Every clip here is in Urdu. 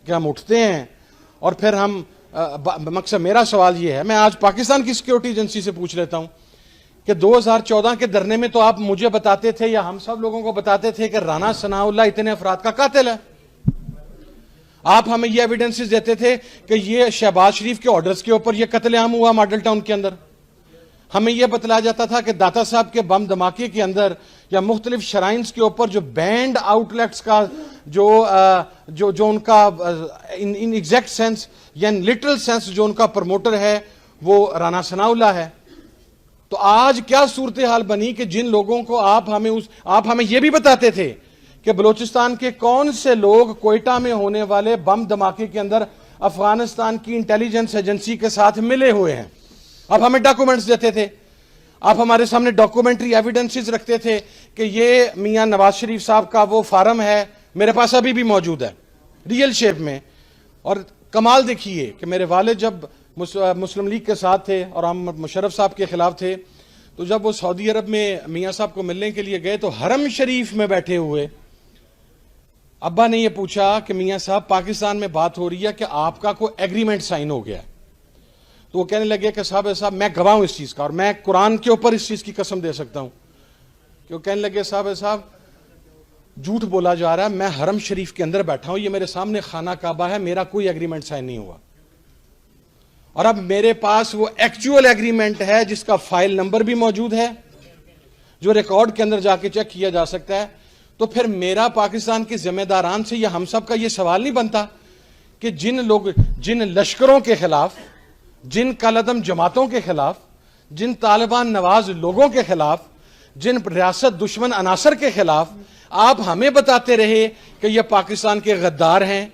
کہ ہم اٹھتے ہیں اور پھر ہم مقصد میرا سوال یہ ہے، میں آج پاکستان کی سیکیورٹی ایجنسی سے پوچھ لیتا ہوں کہ 2014 کے دھرنے میں تو آپ مجھے بتاتے تھے یا ہم سب لوگوں کو بتاتے تھے کہ رانا ثناء اللہ اتنے افراد کا قاتل ہے. آپ ہمیں یہ ایویڈنسز دیتے تھے کہ یہ شہباز شریف کے آرڈرز کے اوپر یہ قتل عام ہوا ماڈل ٹاؤن کے اندر. ہمیں یہ بتلایا جاتا تھا کہ داتا صاحب کے بم دھماکے کے اندر یا مختلف شرائنز کے اوپر جو بینڈ آؤٹ لیٹس کا جو ان کا ان ایگزیکٹ سینس یا ان لٹرل سینس جو ان کا پروموٹر ہے وہ رانا ثناء اللہ ہے. تو آج کیا صورتحال بنی کہ جن لوگوں کو آپ ہمیں یہ بھی بتاتے تھے کہ بلوچستان کے کون سے لوگ کوئٹہ میں ہونے والے بم دھماکے کے اندر افغانستان کی انٹیلیجنس ایجنسی کے ساتھ ملے ہوئے ہیں. آپ ہمیں ڈاکومنٹس دیتے تھے، آپ ہمارے سامنے ڈاکومنٹری ایویڈنسز رکھتے تھے کہ یہ میاں نواز شریف صاحب کا وہ فارم ہے، میرے پاس ابھی بھی موجود ہے ریئل شیپ میں. اور کمال دیکھیے کہ میرے والد جب مسلم لیگ کے ساتھ تھے اور ہم مشرف صاحب کے خلاف تھے، تو جب وہ سعودی عرب میں میاں صاحب کو ملنے کے لیے گئے تو حرم شریف میں بیٹھے ہوئے ابا نے یہ پوچھا کہ میاں صاحب پاکستان میں بات ہو رہی ہے کہ آپ کا کوئی ایگریمنٹ سائن ہو گیا ہے. تو وہ کہنے لگے کہ صاحب میں گواہ ہوں اس چیز کا اور میں قرآن کے اوپر اس چیز کی قسم دے سکتا ہوں. کہ وہ کہنے لگے صاحب جھوٹ بولا جا رہا ہے، میں حرم شریف کے اندر بیٹھا ہوں، یہ میرے سامنے خانہ کعبہ ہے، میرا کوئی ایگریمنٹ سائن نہیں ہوا. اور اب میرے پاس وہ ایکچوئل ایگریمنٹ ہے جس کا فائل نمبر بھی موجود ہے، جو ریکارڈ کے اندر جا کے چیک کیا جا سکتا ہے. تو پھر میرا پاکستان کے ذمہ داران سے یا ہم سب کا یہ سوال نہیں بنتا کہ جن لشکروں کے خلاف، جن کالعدم جماعتوں کے خلاف، جن طالبان نواز لوگوں کے خلاف، جن ریاست دشمن عناصر کے خلاف آپ ہمیں بتاتے رہے کہ یہ پاکستان کے غدار ہیں،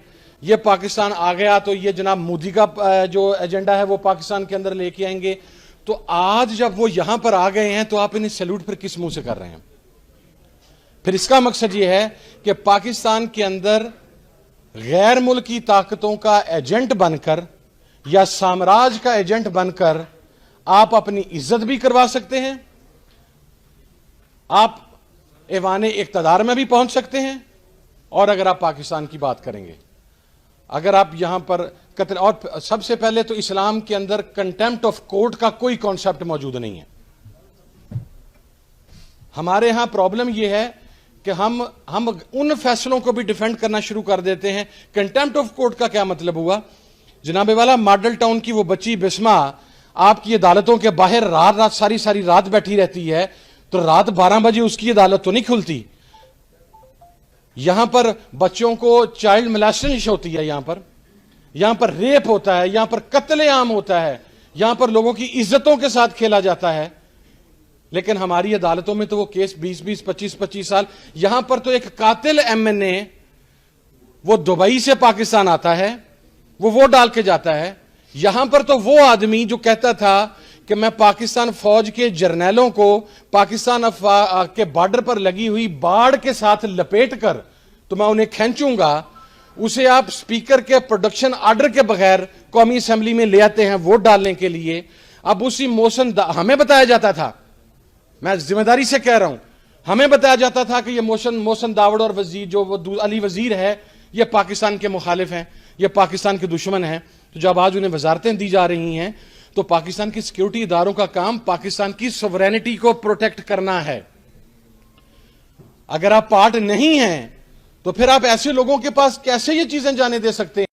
یہ پاکستان آ گیا تو یہ جناب مودی کا جو ایجنڈا ہے وہ پاکستان کے اندر لے کے آئیں گے. تو آج جب وہ یہاں پر آ گئے ہیں تو آپ انہیں سیلوٹ پھر کس منہ سے کر رہے ہیں؟ پھر اس کا مقصد یہ ہے کہ پاکستان کے اندر غیر ملکی طاقتوں کا ایجنٹ بن کر یا سامراج کا ایجنٹ بن کر آپ اپنی عزت بھی کروا سکتے ہیں، آپ ایوان اقتدار میں بھی پہنچ سکتے ہیں. اور اگر آپ پاکستان کی بات کریں گے، اگر آپ یہاں پر قتل، اور سب سے پہلے تو اسلام کے اندر کنٹیمپٹ آف کورٹ کا کوئی کانسیپٹ موجود نہیں ہے. ہمارے ہاں پرابلم یہ ہے کہ ہم ان فیصلوں کو بھی ڈیفینڈ کرنا شروع کر دیتے ہیں. کنٹیمپٹ آف کورٹ کا کیا مطلب ہوا؟ جناب والا ماڈل ٹاؤن کی وہ بچی بسما آپ کی عدالتوں کے باہر رات ساری رات بیٹھی رہتی ہے، تو رات 12 بجے اس کی عدالت تو نہیں کھلتی. یہاں پر بچوں کو چائلڈ ملیسٹیشن ہوتی ہے، یہاں پر ریپ ہوتا ہے، یہاں پر قتل عام ہوتا ہے، یہاں پر لوگوں کی عزتوں کے ساتھ کھیلا جاتا ہے. لیکن ہماری عدالتوں میں تو وہ کیس 20 25 سال. یہاں پر تو ایک قاتل MNA وہ دبئی سے پاکستان آتا ہے، وہ ووٹ ڈال کے جاتا ہے. یہاں پر تو وہ آدمی جو کہتا تھا کہ میں پاکستان فوج کے جرنیلوں کو پاکستان کے بارڈر پر لگی ہوئی باڑ کے ساتھ لپیٹ کر تو میں انہیں کھینچوں گا، اسے آپ سپیکر کے پروڈکشن آرڈر کے بغیر قومی اسمبلی میں لے آتے ہیں ووٹ ڈالنے کے لیے. اب اسی موشن ہمیں بتایا جاتا تھا، میں ذمہ داری سے کہہ رہا ہوں، ہمیں بتایا جاتا تھا کہ یہ موشن داوڑ اور وزیر جو علی وزیر ہے یہ پاکستان کے مخالف ہیں، یہ پاکستان کے دشمن ہیں. تو جب آج انہیں وزارتیں دی جا رہی ہیں تو پاکستان کی سیکیورٹی اداروں کا کام پاکستان کی سوورینٹی کو پروٹیکٹ کرنا ہے. اگر آپ پارٹ نہیں ہیں تو پھر آپ ایسے لوگوں کے پاس کیسے یہ چیزیں جانے دے سکتے ہیں؟